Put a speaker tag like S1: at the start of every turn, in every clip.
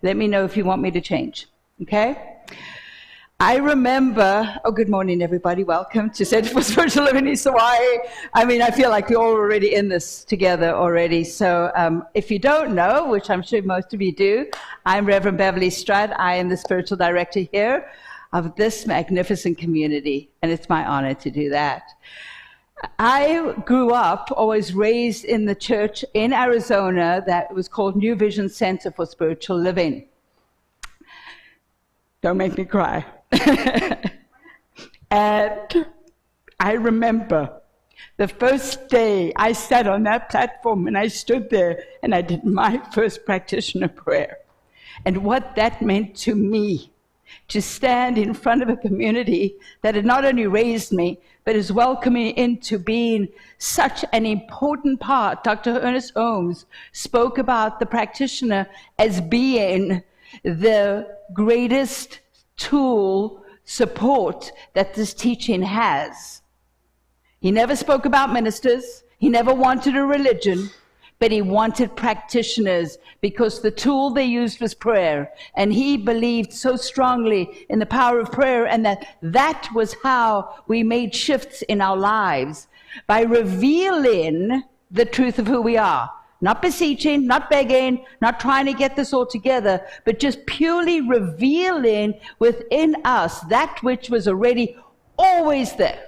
S1: Let me know if you want me to change, okay? I remember, good morning, everybody. Welcome to Center for Spiritual Living East Hawaii. I feel like we're all already in this together already. So if you don't know, which I'm sure most of you do, I'm Reverend Beverley Strutt. I am the spiritual director here of this magnificent community, and it's my honor to do that. I grew up, or was raised in the church in Arizona that was called New Vision Center for Spiritual Living. Don't make me cry. And I remember the first day I sat on that platform and I stood there and I did my first practitioner prayer. And what that meant to me, to stand in front of a community that had not only raised me, but is welcoming into being such an important part. Dr. Ernest Holmes spoke about the practitioner as being the greatest tool, support that this teaching has. He never spoke about ministers. He never wanted a religion, but he wanted practitioners because the tool they used was prayer. And he believed so strongly in the power of prayer, and that was how we made shifts in our lives, by revealing the truth of who we are. Not beseeching, not begging, not trying to get this all together, but just purely revealing within us that which was already always there.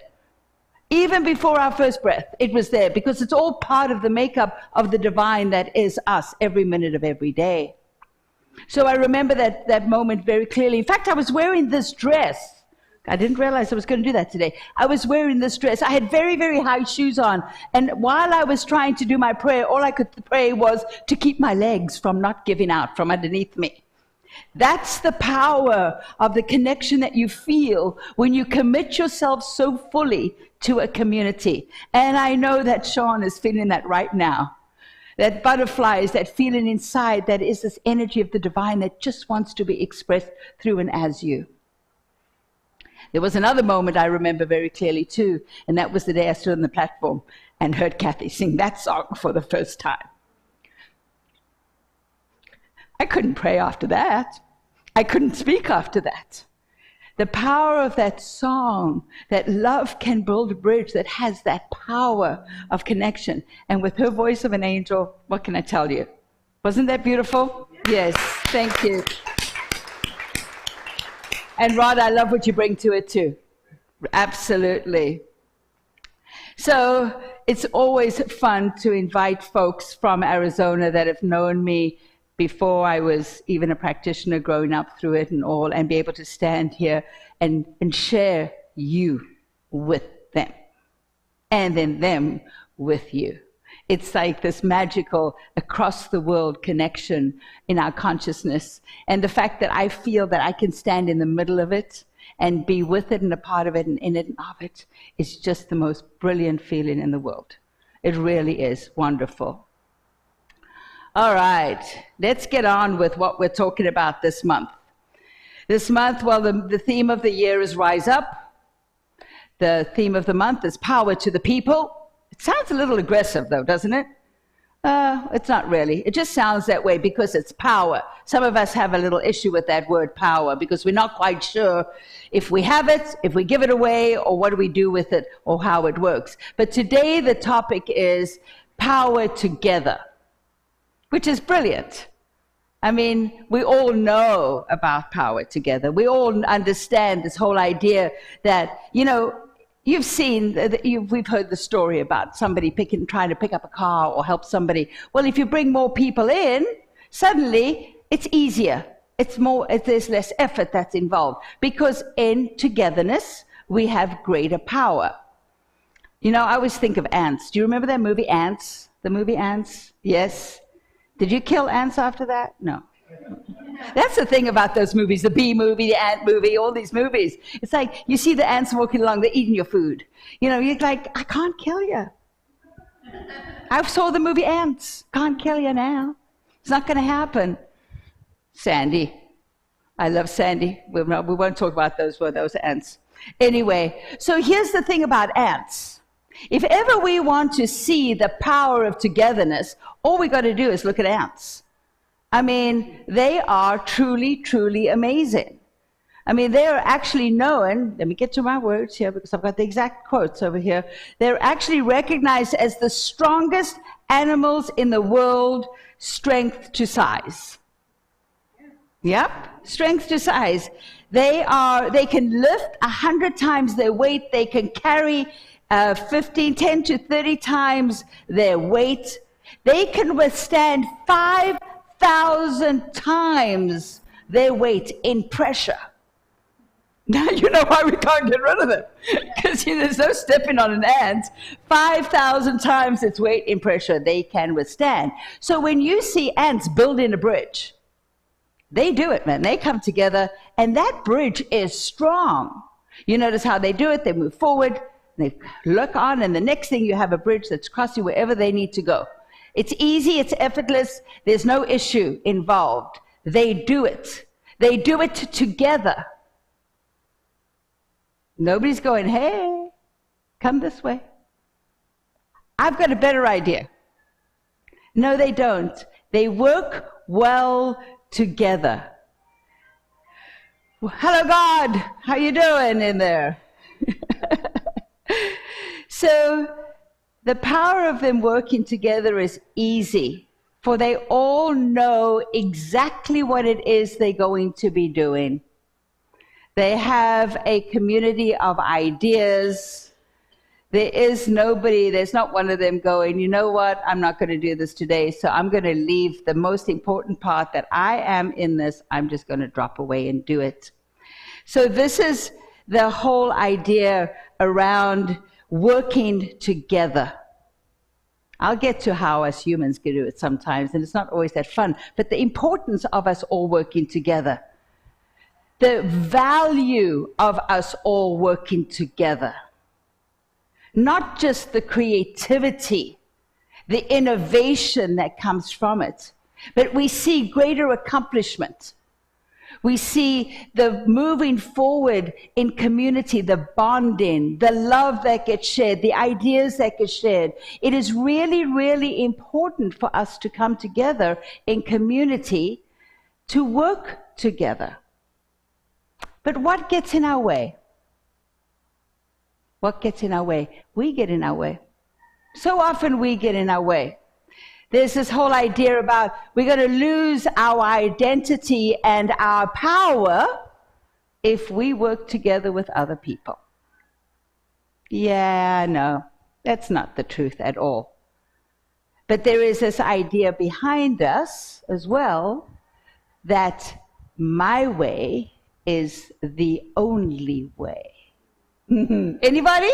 S1: Even before our first breath, it was there, because it's all part of the makeup of the divine that is us every minute of every day. So I remember that moment very clearly. In fact, I was wearing this dress. I didn't realize I was going to do that today. I was wearing this dress. I had very, very high shoes on. And while I was trying to do my prayer, all I could pray was to keep my legs from not giving out from underneath me. That's the power of the connection that you feel when you commit yourself so fully to a community. And I know that Sean is feeling that right now. That butterflies, that feeling inside, that is this energy of the divine that just wants to be expressed through and as you. There was another moment I remember very clearly too, and that was the day I stood on the platform and heard Kathy sing that song for the first time. I couldn't pray after that. I couldn't speak after that. The power of that song, that love can build a bridge that has that power of connection. And with her voice of an angel, what can I tell you? Wasn't that beautiful? Yes, thank you. And Rod, I love what you bring to it too. Absolutely. So it's always fun to invite folks from Arizona that have known me before I was even a practitioner, growing up through it and all, and be able to stand here and share you with them, and then them with you. It's like this magical across the world connection in our consciousness. And the fact that I feel that I can stand in the middle of it and be with it and a part of it and in it and of it is just the most brilliant feeling in the world. It really is wonderful. All right, let's get on with what we're talking about this month. This month, well, the theme of the year is Rise Up. The theme of the month is Power to the People. It sounds a little aggressive, though, doesn't it? It's not really. It just sounds that way because it's power. Some of us have a little issue with that word power because we're not quite sure if we have it, if we give it away, or what do we do with it, or how it works. But today the topic is power together, which is brilliant. I mean, we all know about power together. We all understand this whole idea that, you know, you've seen, we've heard the story about somebody trying to pick up a car or help somebody. Well, if you bring more people in, suddenly it's easier. There's less effort that's involved because in togetherness, we have greater power. You know, I always think of ants. Do you remember that movie, Ants? The movie Ants? Yes. Did you kill ants after that? No. That's the thing about those movies, the bee movie, the ant movie, all these movies. It's like you see the ants walking along, they're eating your food. You know, you're like, I can't kill you. I saw the movie Ants. Can't kill you now. It's not going to happen. Sandy. I love Sandy. We won't talk about those ants. Anyway, so here's the thing about ants. If ever we want to see the power of togetherness, all we got to do is look at ants. I mean, they are truly, truly amazing. I mean, they are actually known, let me get to my words here because I've got the exact quotes over here. They're actually recognized as the strongest animals in the world, strength to size. Yep, strength to size. They can lift 100 times their weight. They can carry 10 to 30 times their weight. They can withstand 5,000 times their weight in pressure. Now you know why we can't get rid of them. Because there's no stepping on an ant. 5,000 times its weight in pressure they can withstand. So when you see ants building a bridge, they do it, man. They come together, and that bridge is strong. You notice how they do it. They move forward, they look on, and the next thing you have a bridge that's crossing wherever they need to go. It's easy, it's effortless, there's no issue involved. They do it. They do it together. Nobody's going, hey, come this way. I've got a better idea. No, they don't. They work well together. Well, hello, God. How you doing in there? So the power of them working together is easy, for they all know exactly what it is they're going to be doing. They have a community of ideas. There's not one of them going, you know what, I'm not going to do this today, so I'm going to leave the most important part that I am in this, I'm just going to drop away and do it. So this is the whole idea around working together. I'll get to how us humans can do it sometimes, and it's not always that fun, but the importance of us all working together. The value of us all working together. Not just the creativity, the innovation that comes from it, but we see greater accomplishment. We see the moving forward in community, the bonding, the love that gets shared, the ideas that get shared. It is really, really important for us to come together in community to work together. But what gets in our way? What gets in our way? We get in our way. So often we get in our way. There's this whole idea about we're going to lose our identity and our power if we work together with other people. Yeah, no, that's not the truth at all. But there is this idea behind us as well that my way is the only way. Anybody?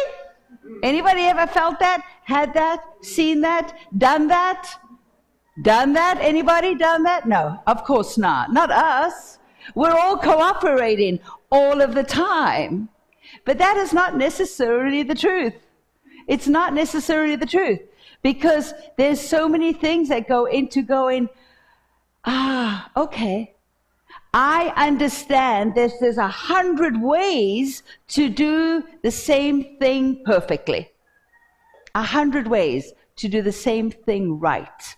S1: Anybody ever felt that? Had that? Seen that? Done that? Done that? Anybody done that? No, of course not. Not us. We're all cooperating all of the time. But that is not necessarily the truth. It's not necessarily the truth. Because there's so many things that go into going, okay. I understand there's 100 ways to do the same thing perfectly. 100 ways to do the same thing right.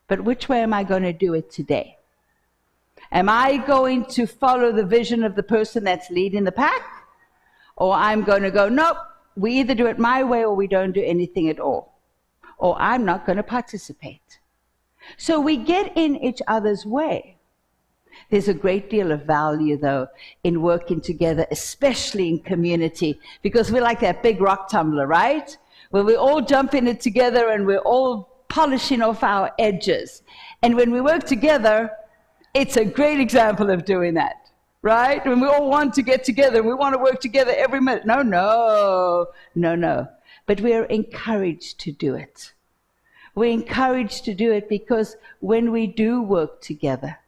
S1: But which way am I going to do it today? Am I going to follow the vision of the person that's leading the pack? Or I'm going to go, nope, we either do it my way or we don't do anything at all. Or I'm not going to participate. So we get in each other's way. There's a great deal of value, though, in working together, especially in community, because we're like that big rock tumbler, right? Where we all jump in it together and we're all polishing off our edges. And when we work together, it's a great example of doing that, right? When we all want to get together, we want to work together every minute. No. But we are encouraged to do it. We're encouraged to do it because when we do work together,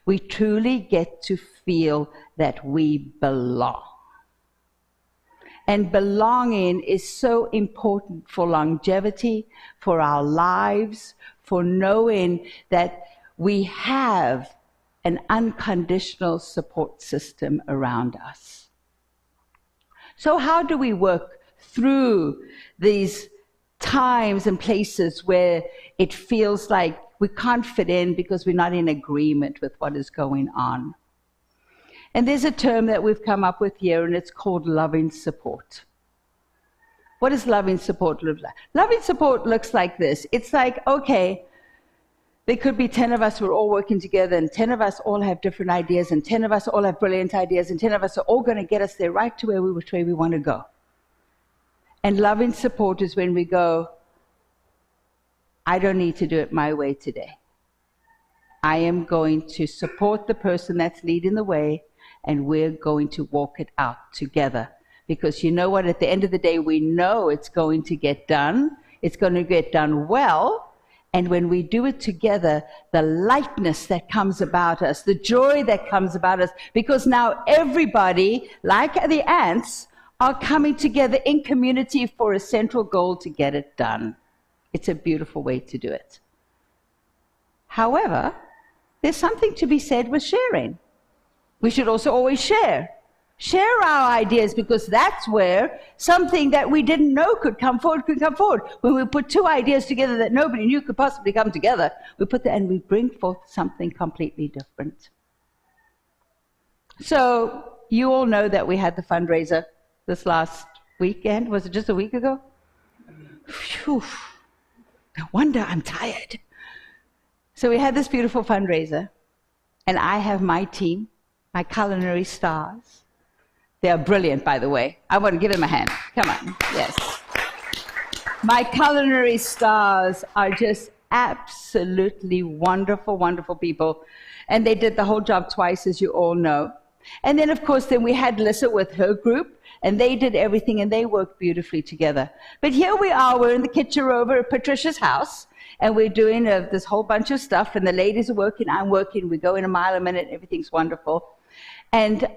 S1: we truly get to feel that we belong. And belonging is so important for longevity, for our lives, for knowing that we have an unconditional support system around us. So how do we work through these times and places where it feels like we can't fit in because we're not in agreement with what is going on. And there's a term that we've come up with here, and it's called loving support. What does loving support look like? Loving support looks like this. It's like, okay, there could be 10 of us who are all working together, and 10 of us all have different ideas, and 10 of us all have brilliant ideas, and 10 of us are all going to get us there right to where we want to go. And loving support is when we go, I don't need to do it my way today. I am going to support the person that's leading the way, and we're going to walk it out together. Because you know what? At the end of the day, we know it's going to get done. It's going to get done well. And when we do it together, the lightness that comes about us, the joy that comes about us, because now everybody, like the ants, are coming together in community for a central goal to get it done. It's a beautiful way to do it. However, there's something to be said with sharing. We should also always share. Share our ideas, because that's where something that we didn't know could come forward. When we put two ideas together that nobody knew could possibly come together, we put that and we bring forth something completely different. So you all know that we had the fundraiser this last weekend. Was it just a week ago? Phew. No wonder I'm tired. So we had this beautiful fundraiser, and I have my team, my culinary stars. They are brilliant, by the way. I want to give them a hand. Come on. Yes. My culinary stars are just absolutely wonderful, wonderful people. And they did the whole job twice, as you all know. And then, of course, then we had Lissa with her group, and they did everything, and they worked beautifully together. But here we are. We're in the kitchen over at Patricia's house, and we're doing this whole bunch of stuff, and the ladies are working, I'm working. We go in a mile a minute. Everything's wonderful. And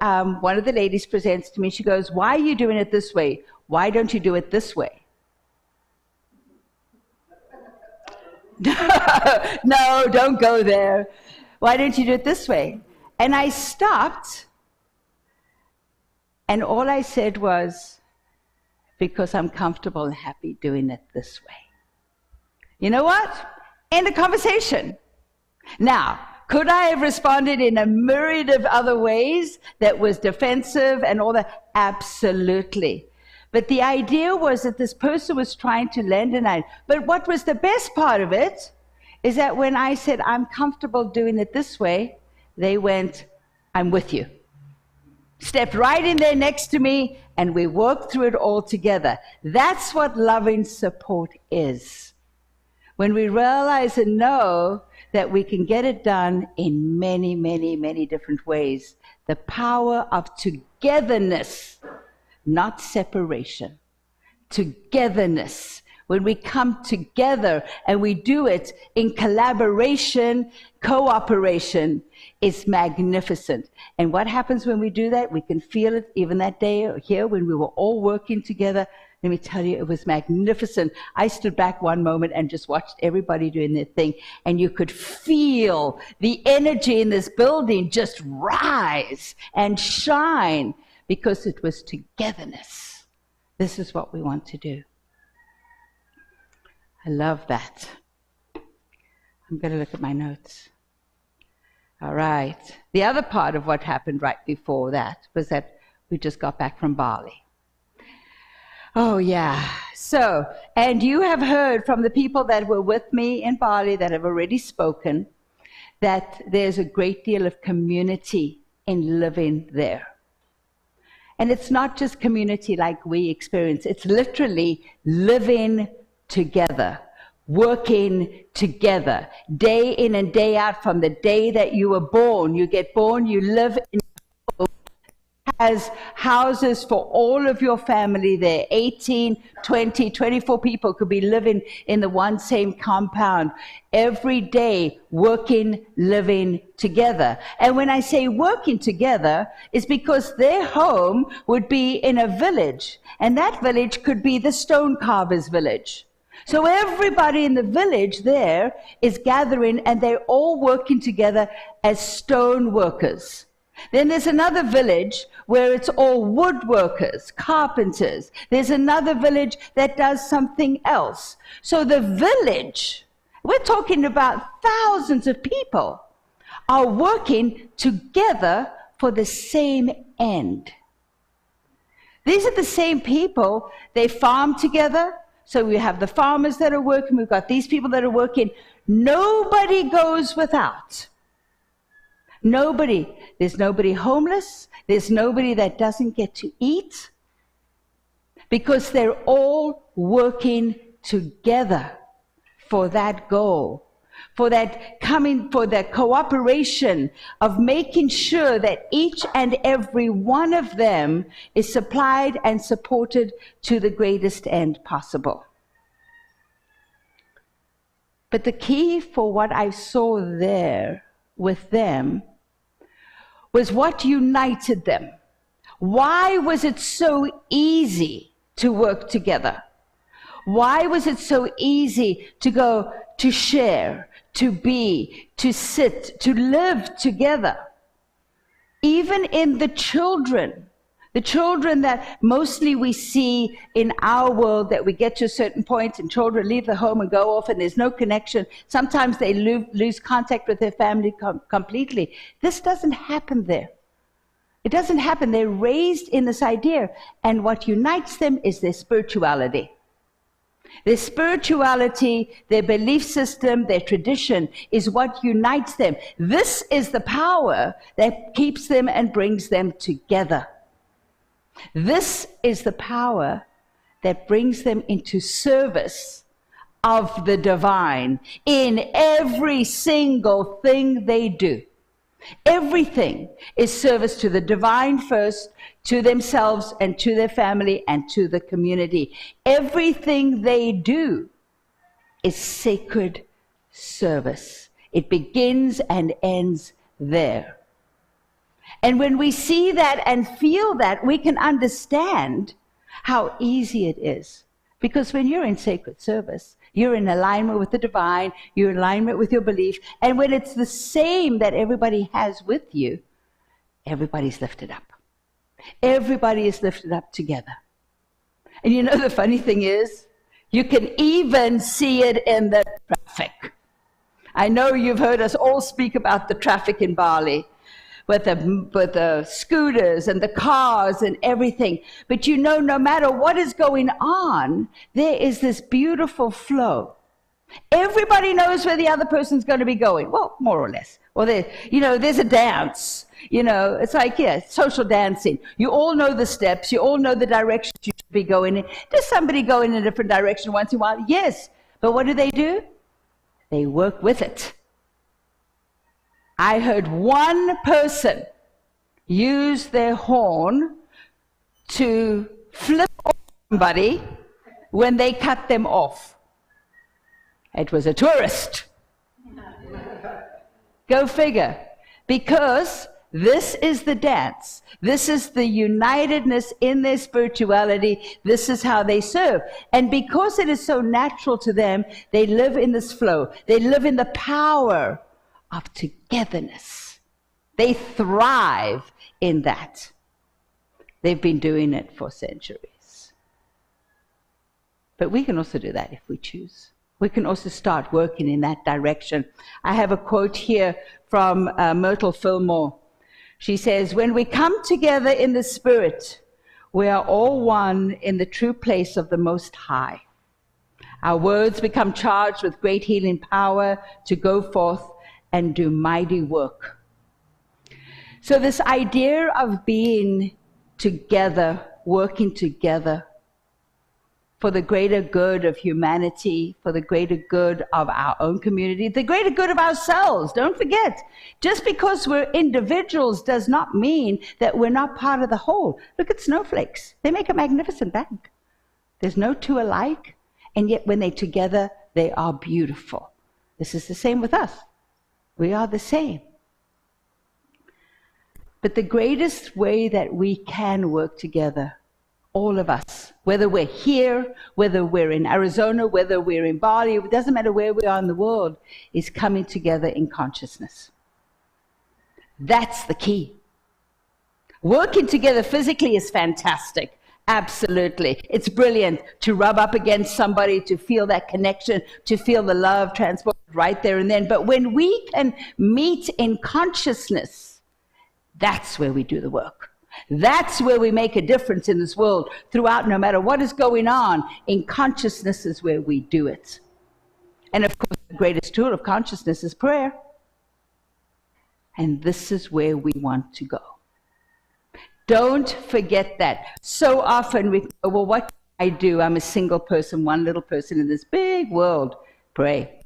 S1: one of the ladies presents to me. She goes, why are you doing it this way? Why don't you do it this way? No, don't go there. Why don't you do it this way? And I stopped, and all I said was, because I'm comfortable and happy doing it this way. You know what? End of conversation. Now, could I have responded in a myriad of other ways that was defensive and all that? Absolutely. But the idea was that this person was trying to lend an aid. But what was the best part of it is that when I said, I'm comfortable doing it this way, they went, I'm with you. Stepped right in there next to me, and we worked through it all together. That's what loving support is. When we realize and know that we can get it done in many, many, many different ways. The power of togetherness, not separation. Togetherness. When we come together and we do it in collaboration, cooperation, is magnificent. And what happens when we do that? We can feel it even that day here when we were all working together. Let me tell you, it was magnificent. I stood back one moment and just watched everybody doing their thing, and you could feel the energy in this building just rise and shine because it was togetherness. This is what we want to do. I love that. I'm going to look at my notes. All right. The other part of what happened right before that was that we just got back from Bali. Oh, yeah. So, and you have heard from the people that were with me in Bali that have already spoken that there's a great deal of community in living there. And it's not just community like we experience. It's literally living together, working together, day in and day out from the day that you were born. You get born, you live in has houses for all of your family there. 18, 20, 24 people could be living in the one same compound every day, working, living together. And when I say working together, it's because their home would be in a village, and that village could be the stone carver's village. So everybody in the village there is gathering, and they're all working together as stone workers. Then there's another village where it's all woodworkers, carpenters. There's another village that does something else. So the village We're talking about thousands of people are working together for the same end. These are the same people. They farm together. So we have the farmers that are working. We've got these people that are working. Nobody goes without. Nobody. There's nobody homeless. There's nobody that doesn't get to eat, because they're all working together for that goal, for that cooperation of making sure that each and every one of them is supplied and supported to the greatest end possible. But the key for what I saw there with them was what united them. Why was it so easy to work together? Why was it so easy to go, to share, to be, to sit, to live together? Even in the children that mostly we see in our world, that we get to a certain point and children leave the home and go off and there's no connection. Sometimes they lose contact with their family completely. This doesn't happen there. It doesn't happen. They're raised in this idea, and what unites them is their spirituality. Their spirituality, their belief system, their tradition is what unites them. This is the power that keeps them and brings them together. This is the power that brings them into service of the divine in every single thing they do. Everything is service to the divine first, to themselves and to their family and to the community. Everything they do is sacred service. It begins and ends there. And when we see that and feel that, we can understand how easy it is. Because when you're in sacred service, you're in alignment with the divine, you're in alignment with your belief, and when it's the same that everybody has with you, everybody's lifted up. Everybody is lifted up together. And you know the funny thing is, you can even see it in the traffic. I know you've heard us all speak about the traffic in Bali, with the scooters and the cars and everything. But you know, no matter what is going on, there is this beautiful flow. Everybody knows where the other person's going to be going. Well, more or less. Well, there's a dance. It's like, social dancing. You all know the steps. You all know the directions you should be going in. Does somebody go in a different direction once in a while? Yes. But what do? They work with it. I heard one person use their horn to flip off somebody when they cut them off. It was a tourist. Go figure. Because this is the dance. This is the unitedness in their spirituality. This is how they serve. And because it is so natural to them, they live in this flow. They live in the power of togetherness. They thrive in that. They've been doing it for centuries. But we can also do that if we choose. We can also start working in that direction. I have a quote here from Myrtle Fillmore. She says, "When we come together in the Spirit, we are all one in the true place of the Most High. Our words become charged with great healing power to go forth and do mighty work." So this idea of being together, working together for the greater good of humanity, for the greater good of our own community, the greater good of ourselves. Don't forget, just because we're individuals does not mean that we're not part of the whole. Look at snowflakes. They make a magnificent bag. There's no two alike, and yet when they're together, they are beautiful. This is the same with us. We are the same. But the greatest way that we can work together, all of us, whether we're here, whether we're in Arizona, whether we're in Bali, it doesn't matter where we are in the world, is coming together in consciousness. That's the key. Working together physically is fantastic, Absolutely. It's brilliant to rub up against somebody, to feel that connection, to feel the love transported right there and then. But when we can meet in consciousness, that's where we do the work. That's where we make a difference in this world throughout, no matter what is going on. In consciousness is where we do it. And of course, the greatest tool of consciousness is prayer. And this is where we want to go. Don't forget that. So often we go, well, what can I do? I'm a single person, one little person in this big world. Pray.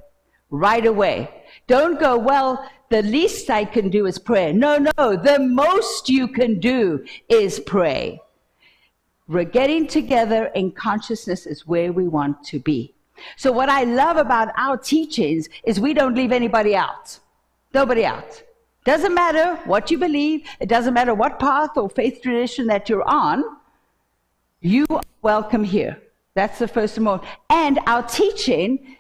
S1: Right away. Don't go, well, the least I can do is pray. No, the most you can do is pray. We're getting together in consciousness is where we want to be. So what I love about our teachings is we don't leave anybody out. Nobody out. Doesn't matter what you believe. It doesn't matter what path or faith tradition that you're on. You are welcome here. That's the first and most. And our teaching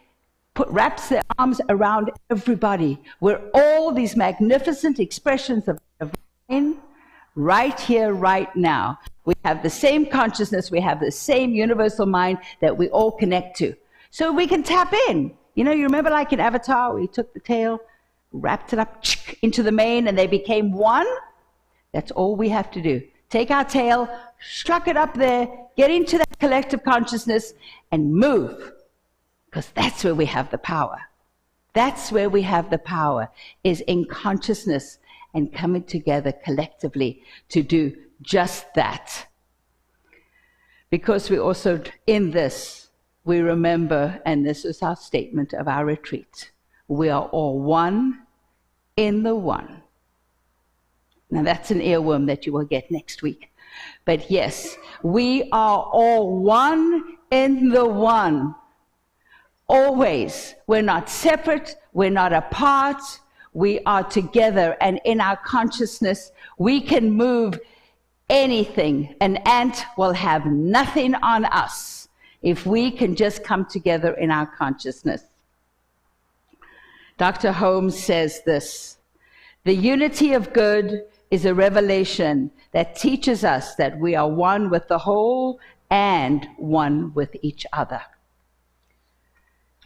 S1: wraps their arms around everybody. We're all these magnificent expressions of divine right here, right now. We have the same consciousness. We have the same universal mind that we all connect to. So we can tap in. You know, you remember like in Avatar where he took the tail, wrapped it up into the mane, and they became one? That's all we have to do. Take our tail, struck it up there, get into that collective consciousness, and move. Because that's where we have the power. That's where we have the power, is in consciousness and coming together collectively to do just that. Because we also, in this, we remember, and this is our statement of our retreat, we are all one in the one. Now that's an earworm that you will get next week. But yes, we are all one in the one. Always. We're not separate. We're not apart. We are together. And in our consciousness, we can move anything. An ant will have nothing on us if we can just come together in our consciousness. Dr. Holmes says this: the unity of good is a revelation that teaches us that we are one with the whole and one with each other.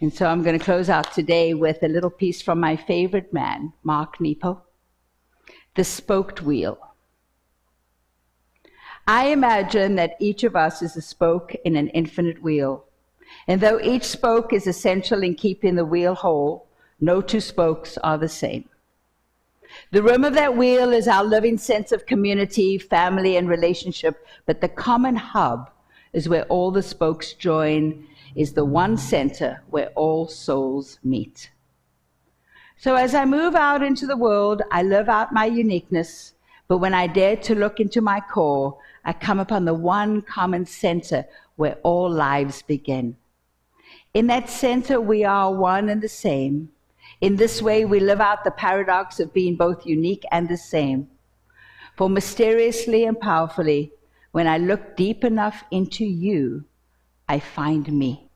S1: And so I'm going to close out today with a little piece from my favorite man, Mark Nepo, The Spoked Wheel. I imagine that each of us is a spoke in an infinite wheel. And though each spoke is essential in keeping the wheel whole, no two spokes are the same. The rim of that wheel is our living sense of community, family, and relationship, but the common hub is where all the spokes join, is the one center where all souls meet. So as I move out into the world, I live out my uniqueness, but when I dare to look into my core, I come upon the one common center where all lives begin. In that center, we are one and the same. In this way, we live out the paradox of being both unique and the same. For mysteriously and powerfully, when I look deep enough into you, I find me.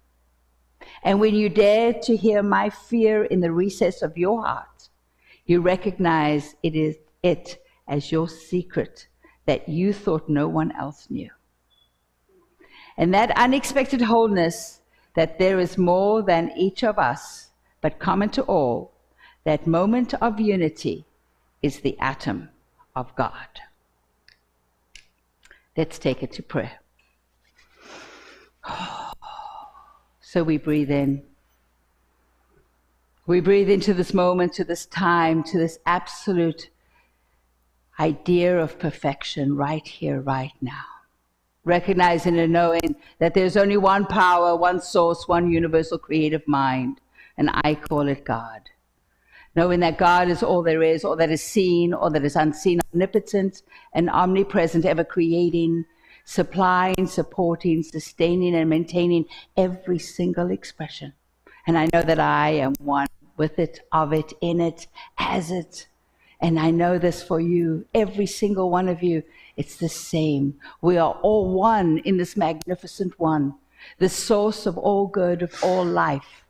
S1: And when you dare to hear my fear in the recess of your heart, you recognize it is it as your secret that you thought no one else knew. And that unexpected wholeness, that there is more than each of us, but common to all, that moment of unity is the atom of God. Let's take it to prayer. So we breathe in. We breathe into this moment, to this time, to this absolute idea of perfection right here, right now. Recognizing and knowing that there's only one power, one source, one universal creative mind, and I call it God. Knowing that God is all there is, all that is seen, all that is unseen, omnipotent and omnipresent, ever creating, supplying, supporting, sustaining, and maintaining every single expression. And I know that I am one with it, of it, in it, as it. And I know this for you, every single one of you, it's the same. We are all one in this magnificent one, the source of all good, of all life.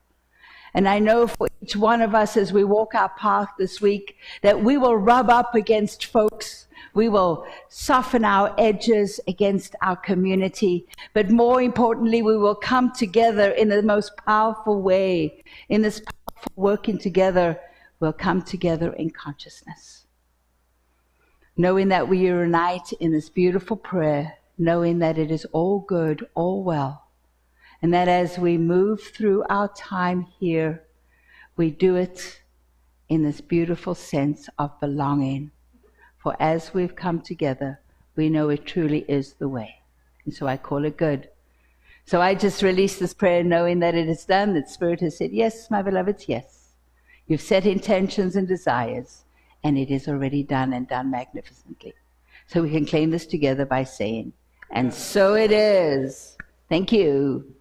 S1: And I know for each one of us as we walk our path this week that we will rub up against folks We will soften our edges against our community. But more importantly, we will come together in the most powerful way. In this powerful working together, we'll come together in consciousness. Knowing that we unite in this beautiful prayer, knowing that it is all good, all well. And that as we move through our time here, we do it in this beautiful sense of belonging. For as we've come together, we know it truly is the way. And so I call it good. So I just release this prayer knowing that it is done, that Spirit has said, yes, my beloveds, yes. You've set intentions and desires, and it is already done and done magnificently. So we can claim this together by saying, and so it is. Thank you.